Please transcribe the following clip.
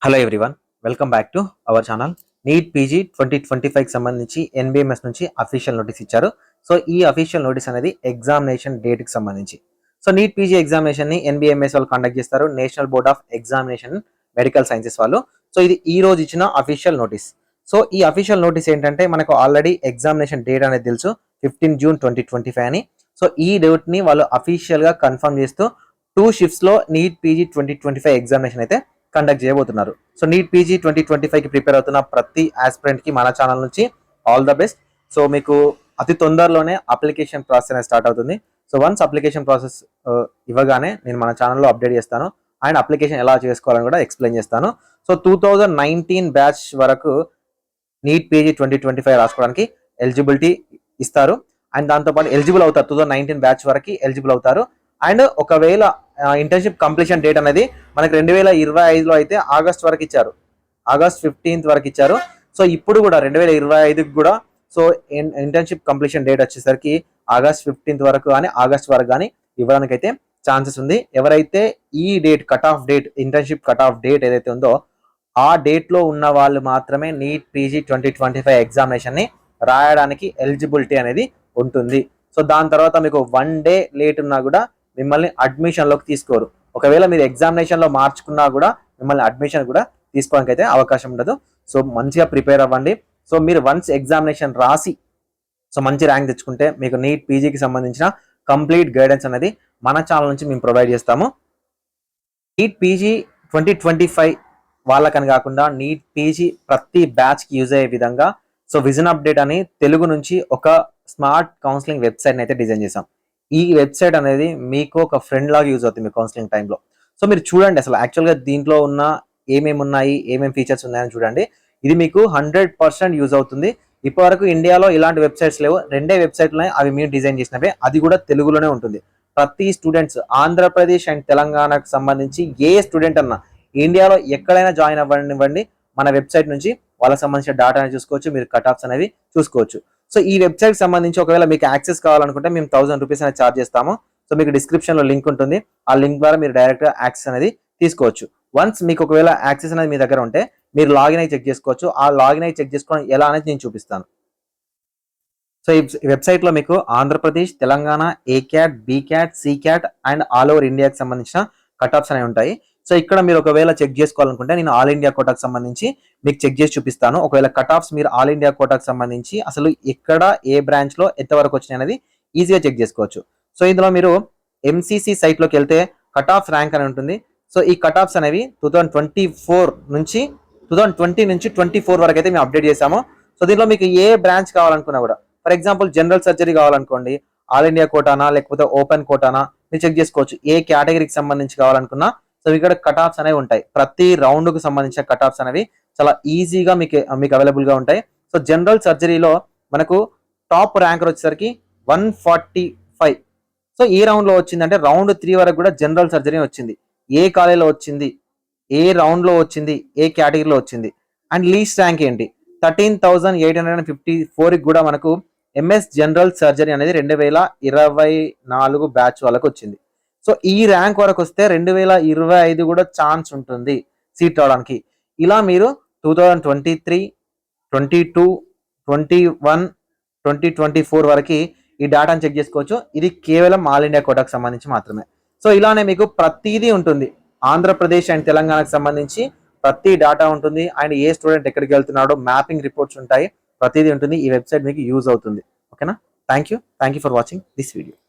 Hello everyone, welcome back to our channel. NEET PG 2025కి సంబంధించి NBMS నుంచి official notice ఇచ్చారు. సో ఈ అఫీషియల్ నోటీస్ అనేది ఎగ్జామినేషన్ డేట్కి సంబంధించి. సో నీట్ పీజీ ఎగ్జామినేషన్ని ఎన్బిఎంఎస్ వాళ్ళు కండక్ట్ చేస్తారు, national board of examination medical sciences వాళ్ళు. సో ఇది ఈ రోజు ఇచ్చిన అఫీషియల్ నోటీస్. సో ఈ అఫీషియల్ నోటీస్ ఏంటంటే, మనకు ఆల్రెడీ ఎగ్జామినేషన్ డేట్ అనేది తెలుసు, 15 జూన్ 2025 అని. సో ఈ డేట్ని వాళ్ళు అఫీషియల్గా కన్ఫర్మ్ చేస్తూ 2 షిఫ్ట్స్లో నీట్ పీజీ 2025 ఎగ్జామినేషన్ అయితే కండక్ట్ చేయబోతున్నారు. సో నీట్ పీజీ 2025కి ప్రిపేర్ అవుతున్న ప్రతి ఆస్పిరెంట్కి మన ఛానల్ నుంచి ఆల్ ద బెస్ట్. సో మీకు అతి తొందరలోనే అప్లికేషన్ ప్రాసెస్ అనేది స్టార్ట్ అవుతుంది. సో వన్స్ అప్లికేషన్ ప్రాసెస్ ఇవ్వగానే నేను మన ఛానల్లో అప్డేట్ చేస్తాను, అండ్ అప్లికేషన్ ఎలా చేసుకోవాలని కూడా ఎక్స్ప్లెయిన్ చేస్తాను. సో 2019 బ్యాచ్ వరకు నీట్ పీజీ 2025 రాసుకోవడానికి ఎలిజిబిలిటీ ఇస్తారు, అండ్ దాంతోపాటు ఎలిజిబుల్ అవుతారు. 2019 బ్యాచ్ వరకు ఎలిజిబుల్ అవుతారు. అండ్ ఒకవేళ ఇంటర్న్షిప్ కంప్లీషన్ డేట్ అనేది మనకి 2025లో అయితే ఆగస్ట్ వరకు ఇచ్చారు, ఆగస్ట్ 15th వరకు ఇచ్చారు. సో ఇప్పుడు కూడా 2025కి కూడా సో ఇంటర్న్షిప్ కంప్లీషన్ డేట్ వచ్చేసరికి ఆగస్ట్ 15th వరకు కానీ ఆగస్ట్ వరకు కానీ ఇవ్వడానికి అయితే ఛాన్సెస్ ఉంది. ఎవరైతే ఈ date cut off date, internship cut off date ఏదైతే ఉందో ఆ డేట్లో ఉన్న వాళ్ళు మాత్రమే నీట్ పీజీ 2025 ఎగ్జామినేషన్ని రాయడానికి ఎలిజిబిలిటీ అనేది ఉంటుంది. సో దాని తర్వాత మీకు 1 డే లేట్ ఉన్నా కూడా మిమ్మల్ని అడ్మిషన్లోకి తీసుకోరు. ఒకవేళ మీరు ఎగ్జామినేషన్లో మార్చుకున్నా కూడా మిమ్మల్ని అడ్మిషన్ కూడా తీసుకోవడానికి అయితే అవకాశం ఉండదు. సో మంచిగా ప్రిపేర్ అవ్వండి. సో మీరు వన్స్ ఎగ్జామినేషన్ రాసి సో మంచి ర్యాంక్ తెచ్చుకుంటే మీకు నీట్ పీజీకి సంబంధించిన కంప్లీట్ గైడెన్స్ అనేది మన ఛానల్ నుంచి మేము ప్రొవైడ్ చేస్తాము. నీట్ పీజీ 2025 వాళ్ళకని కాకుండా నీట్ పీజీ ప్రతి బ్యాచ్కి యూజ్ అయ్యే విధంగా సో విజన్ అప్డేట్ అని తెలుగు నుంచి ఒక స్మార్ట్ కౌన్సిలింగ్ వెబ్సైట్ని అయితే డిజైన్ చేసాం. ఈ వెబ్సైట్ అనేది మీకు ఒక ఫ్రెండ్ లాగా యూజ్ అవుతుంది మీ కౌన్సిలింగ్ టైంలో. సో మీరు చూడండి అసలు యాక్చువల్గా దీంట్లో ఉన్న ఏమేమి ఉన్నాయి, ఏమేమి ఫీచర్స్ ఉన్నాయని చూడండి. ఇది మీకు 100% యూజ్ అవుతుంది. ఇప్పటివరకు ఇండియాలో ఇలాంటి వెబ్సైట్స్ లేవు, 2 వెబ్సైట్లు ఉన్నాయి, అవి మీరు డిజైన్ చేసినవే, అది కూడా తెలుగులోనే ఉంటుంది. ప్రతి స్టూడెంట్స్ ఆంధ్రప్రదేశ్ అండ్ తెలంగాణకు సంబంధించి ఏ స్టూడెంట్ అన్నా ఇండియాలో ఎక్కడైనా జాయిన్ అవ్వనివ్వండి, మన వెబ్సైట్ నుంచి వాళ్ళకి సంబంధించిన డేటా అనేది చూసుకోవచ్చు, మీరు కట్ ఆఫ్స్ అనేవి చూసుకోవచ్చు. సో ఈ వెబ్సైట్ సంబంధించి ఒకవేళ మీకు యాక్సెస్ కావాలనుకుంటే మేము 1000 రూపీస్ అనేది ఛార్జ్ చేస్తాము. సో మీకు డిస్క్రిప్షన్లో లింక్ ఉంటుంది, ఆ లింక్ ద్వారా మీరు డైరెక్ట్గా యాక్సెస్ అనేది తీసుకోవచ్చు. వన్స్ మీకు ఒకవేళ యాక్సెస్ అనేది మీ దగ్గర ఉంటే మీరు లాగిన్ అయ్యి చెక్ చేసుకోవచ్చు. ఆ లాగిన్ అయ్యి చెక్ చేసుకోవడం ఎలా అనేది నేను చూపిస్తాను. సో ఈ వెబ్సైట్లో మీకు Andhra Pradesh, Telangana, A cat, B cat, C cat and all over ఇండియాకి సంబంధించిన కట్ ఆఫ్స్ అనేవి ఉంటాయి. సో ఇక్కడ మీరు ఒకవేళ చెక్ చేసుకోవాలనుకుంటే నేను ఆల్ ఇండియా కోటాకు సంబంధించి మీకు చెక్ చేసి చూపిస్తాను. ఒకవేళ కట్ ఆఫ్స్ మీరు ఆల్ ఇండియా కోటాకు సంబంధించి అసలు ఎక్కడ ఏ బ్రాంచ్లో ఎంతవరకు వచ్చినాయి అనేది ఈజీగా చెక్ చేసుకోవచ్చు. సో ఇందులో మీరు ఎంసీసీ సైట్లోకి వెళ్తే కట్ ఆఫ్ ర్యాంక్ అని ఉంటుంది. సో ఈ కట్ ఆఫ్స్ అనేవి 2020 నుంచి 24 వరకు అయితే మేము అప్డేట్ చేసాము. సో దీనిలో మీకు ఏ బ్రాంచ్ కావాలనుకున్నా కూడా, ఫర్ ఎగ్జాంపుల్ జనరల్ సర్జరీ కావాలనుకోండి, ఆల్ ఇండియా కోటానా లేకపోతే ఓపెన్ కోటానా మీరు చెక్ చేసుకోవచ్చు. ఏ కేటగిరీకి సంబంధించి కావాలనుకున్నా సో ఇక్కడ కట్ ఆఫ్స్ అనేవి ఉంటాయి. ప్రతి రౌండ్కు సంబంధించిన కట్ ఆఫ్స్ అనేవి చాలా ఈజీగా మీకు అవైలబుల్గా ఉంటాయి. సో జనరల్ సర్జరీలో మనకు టాప్ ర్యాంకర్ వచ్చేసరికి 145. సో ఈ రౌండ్లో వచ్చిందంటే రౌండ్ 3 వరకు కూడా జనరల్ సర్జరీ వచ్చింది. ఏ కాలేజీలో వచ్చింది, ఏ రౌండ్లో వచ్చింది, ఏ కేటగిరీలో వచ్చింది. అండ్ లీస్ట్ ర్యాంక్ ఏంటి, 13,854కి కూడా మనకు ఎంఎస్ జనరల్ సర్జరీ అనేది 2024 బ్యాచ్ వాళ్ళకు వచ్చింది. సో ఈ ర్యాంక్ వరకు వస్తే 2025 కూడా ఛాన్స్ ఉంటుంది సీట్ రావడానికి. ఇలా మీరు 2023, 22, 21, 2024 వరకు ఈ డేటాను చెక్ చేసుకోవచ్చు. ఇది కేవలం ఆల్ ఇండియా కోటాకు సంబంధించి మాత్రమే. సో ఇలానే మీకు ప్రతిదీ ఉంటుంది, ఆంధ్రప్రదేశ్ అండ్ తెలంగాణకు సంబంధించి ప్రతి డేటా ఉంటుంది, అండ్ ఏ స్టూడెంట్ ఎక్కడికి వెళ్తున్నాడో మ్యాపింగ్ రిపోర్ట్స్ ఉంటాయి, ప్రతిదీ ఉంటుంది. ఈ వెబ్సైట్ మీకు యూజ్ అవుతుంది. ఓకేనా? Thank you for watching this video.